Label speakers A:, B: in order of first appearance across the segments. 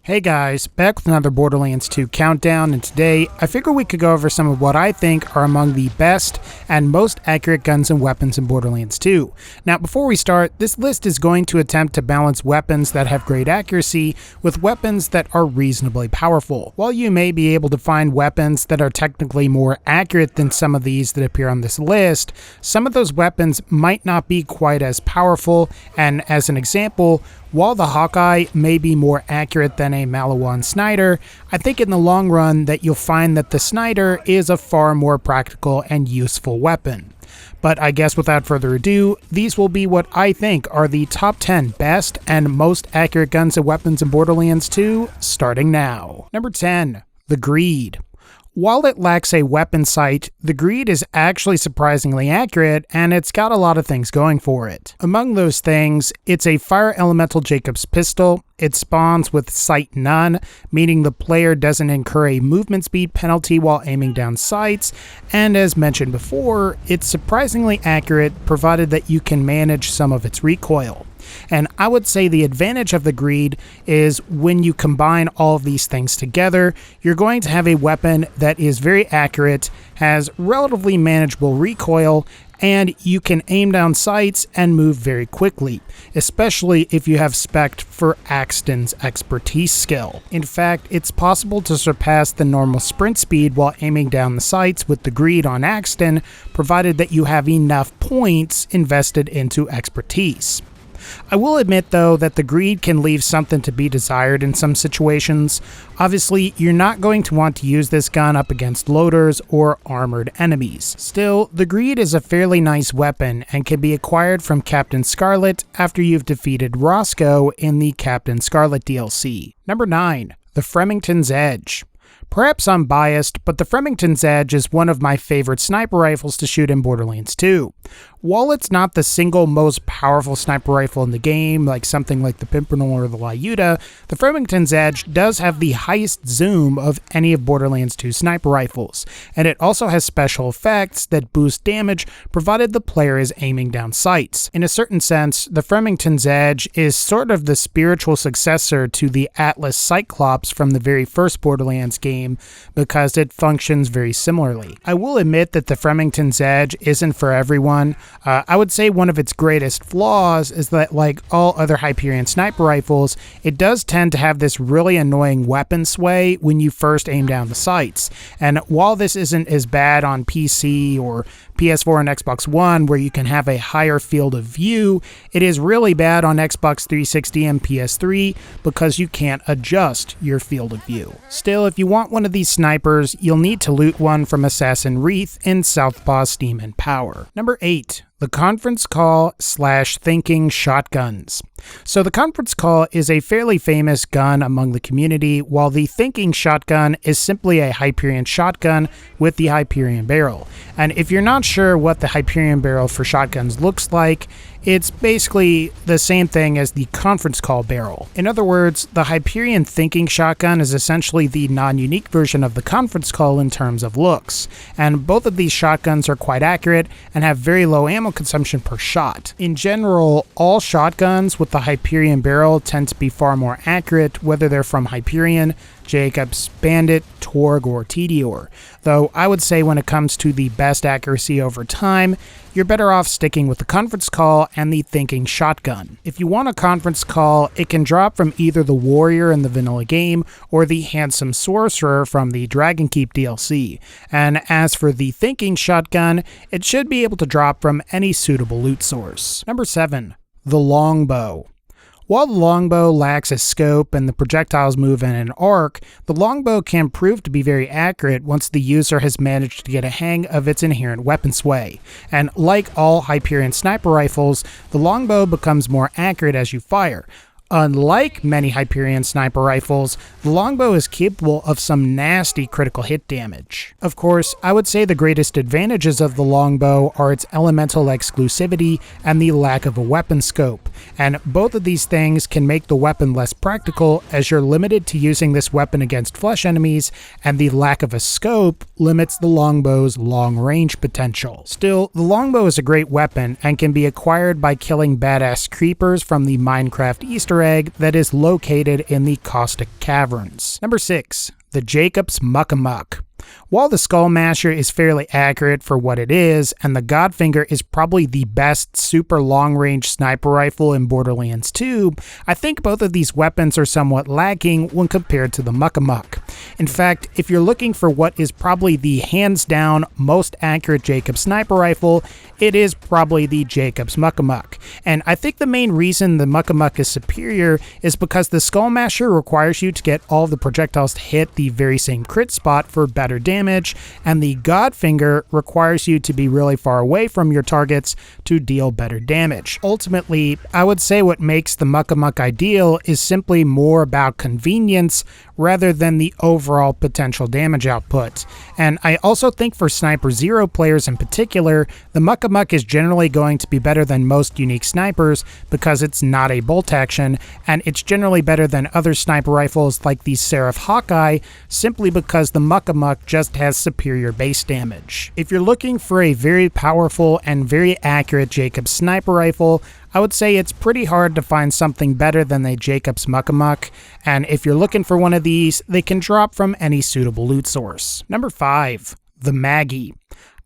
A: Hey guys, back with another Borderlands 2 countdown, and today I figure we could go over some of what I think are among the best and most accurate guns and weapons in Borderlands 2. Now before we start, this list is going to attempt to balance weapons that have great accuracy with weapons that are reasonably powerful. While you may be able to find weapons that are technically more accurate than some of these that appear on this list, some of those weapons might not be quite as powerful, and as an example, while the Hawkeye may be more accurate than a Maliwan Snider, I think in the long run that you'll find that the Snider is a far more practical and useful weapon. But I guess without further ado, these will be what I think are the top 10 best and most accurate guns and weapons in Borderlands 2, starting now. Number 10. The Greed. While it lacks a weapon sight, the Greed is actually surprisingly accurate, and it's got a lot of things going for it. Among those things, it's a Fire Elemental Jacob's pistol. It spawns with sight none, meaning the player doesn't incur a movement speed penalty while aiming down sights, and as mentioned before, it's surprisingly accurate provided that you can manage some of its recoil. And I would say the advantage of the Greed is when you combine all of these things together, you're going to have a weapon that is very accurate, has relatively manageable recoil, and you can aim down sights and move very quickly, especially if you have spec'd for Axton's expertise skill. In fact, it's possible to surpass the normal sprint speed while aiming down the sights with the Greed on Axton, provided that you have enough points invested into expertise. I will admit though that the Greed can leave something to be desired in some situations. Obviously, you're not going to want to use this gun up against loaders or armored enemies. Still, the Greed is a fairly nice weapon and can be acquired from Captain Scarlet after you've defeated Roscoe in the Captain Scarlet DLC. Number 9. The Farmington's Edge. Perhaps I'm biased, but the Farmington's Edge is one of my favorite sniper rifles to shoot in Borderlands 2. While it's not the single most powerful sniper rifle in the game, like something like the Pimpernel or the Lyuda, the Farmington's Edge does have the highest zoom of any of Borderlands 2 sniper rifles, and it also has special effects that boost damage provided the player is aiming down sights. In a certain sense, the Farmington's Edge is sort of the spiritual successor to the Atlas Cyclops from the very first Borderlands game, because it functions very similarly. I will admit that the Farmington's Edge isn't for everyone. I would say one of its greatest flaws is that, like all other Hyperion sniper rifles, it does tend to have this really annoying weapon sway when you first aim down the sights. And while this isn't as bad on PC or PS4 and Xbox One, where you can have a higher field of view, it is really bad on Xbox 360 and PS3 because you can't adjust your field of view. Still, if you want one of these snipers, you'll need to loot one from Assassin Wreath in Southpaw Steam and Power. Number 8. The Conference Call / Thinking Shotguns. So the Conference Call is a fairly famous gun among the community, while the Thinking Shotgun is simply a Hyperion shotgun with the Hyperion barrel. And if you're not sure what the Hyperion barrel for shotguns looks like, it's basically the same thing as the Conference Call barrel. In other words, the Hyperion Thinking Shotgun is essentially the non-unique version of the Conference Call in terms of looks, and both of these shotguns are quite accurate and have very low ammo consumption per shot. In general, all shotguns with the Hyperion barrel tend to be far more accurate, whether they're from Hyperion, Jacobs, Bandit, Torg, or Tediore. Though I would say when it comes to the best accuracy over time, you're better off sticking with the Conference Call and the Thinking Shotgun. If you want a Conference Call, it can drop from either the Warrior in the vanilla game or the Handsome Sorcerer from the Dragonkeep DLC. And as for the Thinking Shotgun, it should be able to drop from any suitable loot source. Number 7. The Longbow. While the Longbow lacks a scope and the projectiles move in an arc, the Longbow can prove to be very accurate once the user has managed to get a hang of its inherent weapon sway. And like all Hyperion sniper rifles, the Longbow becomes more accurate as you fire. Unlike many Hyperion sniper rifles, the Longbow is capable of some nasty critical hit damage. Of course, I would say the greatest advantages of the Longbow are its elemental exclusivity and the lack of a weapon scope, and both of these things can make the weapon less practical as you're limited to using this weapon against flesh enemies, and the lack of a scope limits the Longbow's long-range potential. Still, the Longbow is a great weapon and can be acquired by killing badass creepers from the Minecraft Easter Easter egg that is located in the Caustic Caverns. Number 6. The Jacobs Muck. While the Skull Masher is fairly accurate for what it is, and the Godfinger is probably the best super long-range sniper rifle in Borderlands 2, I think both of these weapons are somewhat lacking when compared to the Muck. In fact, if you're looking for what is probably the hands-down most accurate Jacobs sniper rifle, it is probably the Jacobs Muck. And I think the main reason the Muck is superior is because the Skull Masher requires you to get all the projectiles to hit the very same crit spot for better damage, and the Godfinger requires you to be really far away from your targets to deal better damage. Ultimately, I would say what makes the Muck ideal is simply more about convenience rather than the overall potential damage output. And I also think for Sniper Zero players in particular, the Muck is generally going to be better than most unique snipers because it's not a bolt action, and it's generally better than other sniper rifles like the Seraph Hawkeye simply because the Muck just has superior base damage. If you're looking for a very powerful and very accurate Jacobs sniper rifle, I would say it's pretty hard to find something better than the Jacobs Muck, and if you're looking for one of these, they can drop from any suitable loot source. Number 5. The Maggie.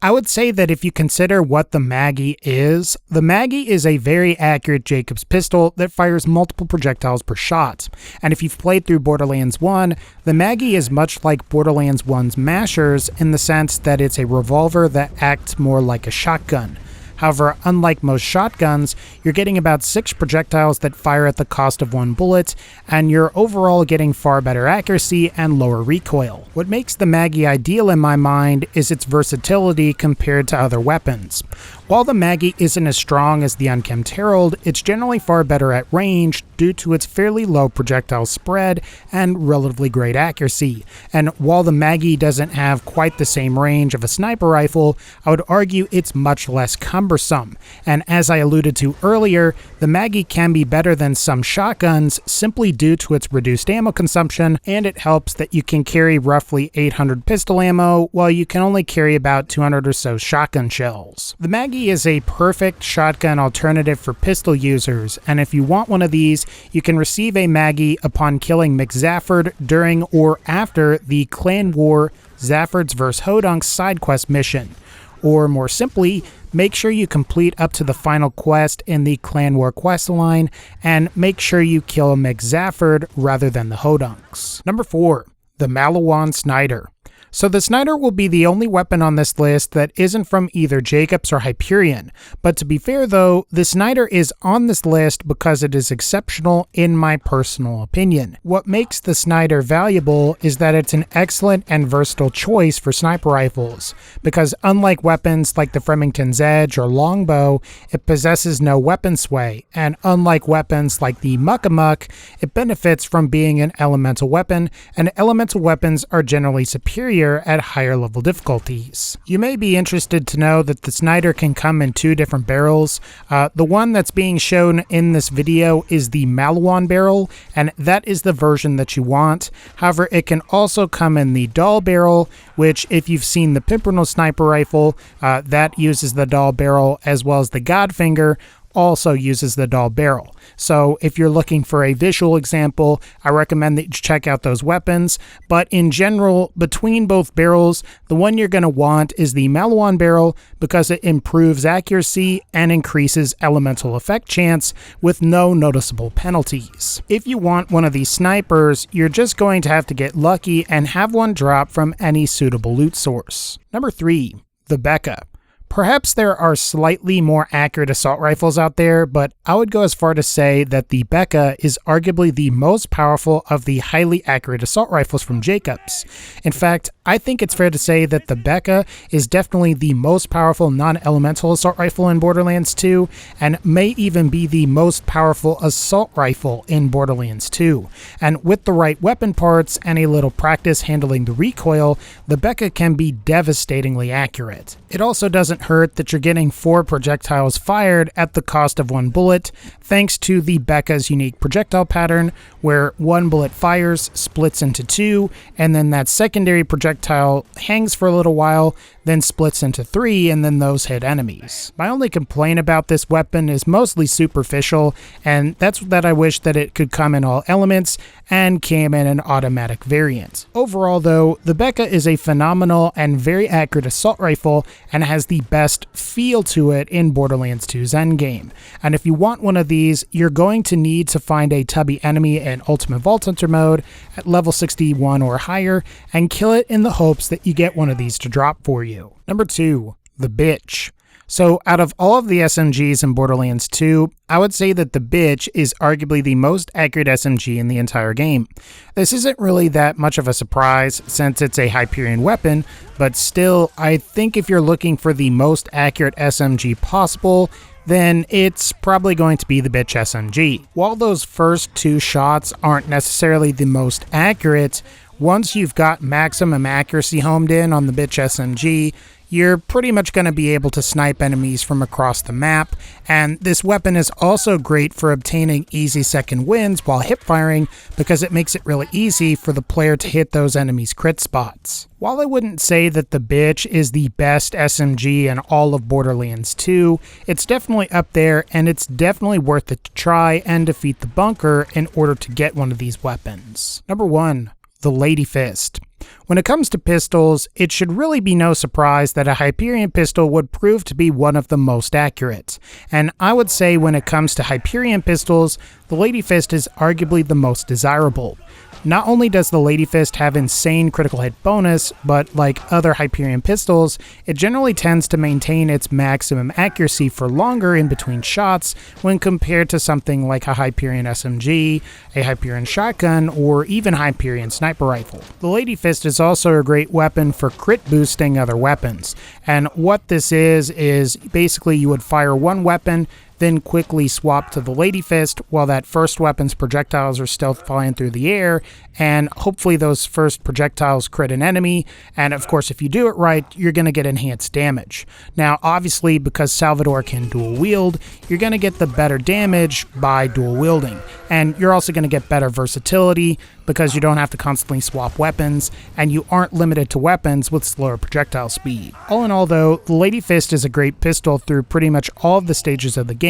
A: I would say that if you consider what the Maggie is a very accurate Jacobs pistol that fires multiple projectiles per shot. And if you've played through Borderlands 1, the Maggie is much like Borderlands 1's Mashers in the sense that it's a revolver that acts more like a shotgun. However, unlike most shotguns, you're getting about 6 projectiles that fire at the cost of 1 bullet, and you're overall getting far better accuracy and lower recoil. What makes the Maggie ideal in my mind is its versatility compared to other weapons. While the Maggie isn't as strong as the Unkempt Herald, it's generally far better at range due to its fairly low projectile spread and relatively great accuracy. And while the Maggie doesn't have quite the same range of a sniper rifle, I would argue it's much less cumbersome. And as I alluded to earlier, the Maggie can be better than some shotguns simply due to its reduced ammo consumption, and it helps that you can carry roughly 800 pistol ammo while you can only carry about 200 or so shotgun shells. The Maggie is a perfect shotgun alternative for pistol users, and if you want one of these, you can receive a Maggie upon killing McZafford during or after the Clan War Zaffords vs. Hodunks side quest mission. Or more simply, make sure you complete up to the final quest in the Clan War quest line, and make sure you kill McZafford rather than the Hodunks. Number 4. The Maliwan Snider. So the Snider will be the only weapon on this list that isn't from either Jacobs or Hyperion. But to be fair though, the Snider is on this list because it is exceptional in my personal opinion. What makes the Snider valuable is that it's an excellent and versatile choice for sniper rifles, because unlike weapons like the Farmington's Edge or Longbow, it possesses no weapon sway, and unlike weapons like the Muck, it benefits from being an elemental weapon, and elemental weapons are generally superior at higher level difficulties. You may be interested to know that the Snider can come in 2 different barrels. The one that's being shown in this video is the Maliwan barrel, and that is the version that you want. However, it can also come in the Doll barrel, which if you've seen the Pimpernel sniper rifle, that uses the Doll barrel, as well as the Godfinger also uses the Doll barrel. So if you're looking for a visual example, I recommend that you check out those weapons. But in general, between both barrels, the one you're going to want is the Maliwan barrel because it improves accuracy and increases elemental effect chance with no noticeable penalties. If you want one of these snipers, you're just going to have to get lucky and have one drop from any suitable loot source. Number 3. The Becca. Perhaps there are slightly more accurate assault rifles out there, but I would go as far to say that the Becca is arguably the most powerful of the highly accurate assault rifles from Jacobs. In fact, I think it's fair to say that the Becca is definitely the most powerful non-elemental assault rifle in Borderlands 2, and may even be the most powerful assault rifle in Borderlands 2. And with the right weapon parts and a little practice handling the recoil, the Becca can be devastatingly accurate. It also doesn't hurt that you're getting 4 projectiles fired at the cost of 1 bullet, thanks to the Becca's unique projectile pattern, where 1 bullet fires, splits into 2, and then that secondary projectile projectile hangs for a little while, then splits into 3, and then those hit enemies. My only complaint about this weapon is mostly superficial, and that's that I wish that it could come in all elements and came in an automatic variant. Overall though, the Becca is a phenomenal and very accurate assault rifle and has the best feel to it in Borderlands 2's endgame. And if you want one of these, you're going to need to find a tubby enemy in Ultimate Vault Hunter mode at level 61 or higher and kill it in the hopes that you get one of these to drop for you. Number 2, the Bitch. So out of all of the SMGs in Borderlands 2, I would say that the Bitch is arguably the most accurate SMG in the entire game. This isn't really that much of a surprise since it's a Hyperion weapon, but still, I think if you're looking for the most accurate SMG possible, then it's probably going to be the Bitch SMG. While those first 2 shots aren't necessarily the most accurate, once you've got maximum accuracy homed in on the Bitch SMG, you're pretty much going to be able to snipe enemies from across the map, and this weapon is also great for obtaining easy second wins while hip firing because it makes it really easy for the player to hit those enemies' crit spots. While I wouldn't say that the Bitch is the best SMG in all of Borderlands 2, it's definitely up there and it's definitely worth it to try and defeat the bunker in order to get one of these weapons. Number 1. The Lady Fist. When it comes to pistols, it should really be no surprise that a Hyperion pistol would prove to be one of the most accurate. And I would say when it comes to Hyperion pistols, the Lady Fist is arguably the most desirable. Not only does the Lady Fist have insane critical hit bonus, but like other Hyperion pistols, it generally tends to maintain its maximum accuracy for longer in between shots when compared to something like a Hyperion SMG, a Hyperion shotgun, or even Hyperion sniper rifle. The Lady Fist is also a great weapon for crit boosting other weapons, and what this is basically you would fire one weapon, then quickly swap to the Lady Fist while that first weapon's projectiles are still flying through the air, and hopefully those first projectiles crit an enemy, and of course if you do it right, you're going to get enhanced damage. Now obviously because Salvador can dual wield, you're going to get the better damage by dual wielding, and you're also going to get better versatility because you don't have to constantly swap weapons, and you aren't limited to weapons with slower projectile speed. All in all though, the Lady Fist is a great pistol through pretty much all of the stages of the game,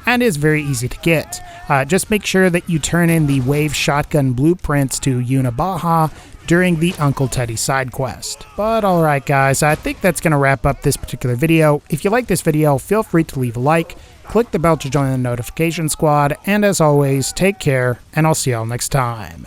A: and is very easy to get. Just make sure that you turn in the Wave Shotgun blueprints to Unibaja during the Uncle Teddy side quest. But alright guys, I think that's going to wrap up this particular video. If you like this video, feel free to leave a like, click the bell to join the notification squad, and as always, take care, and I'll see y'all next time.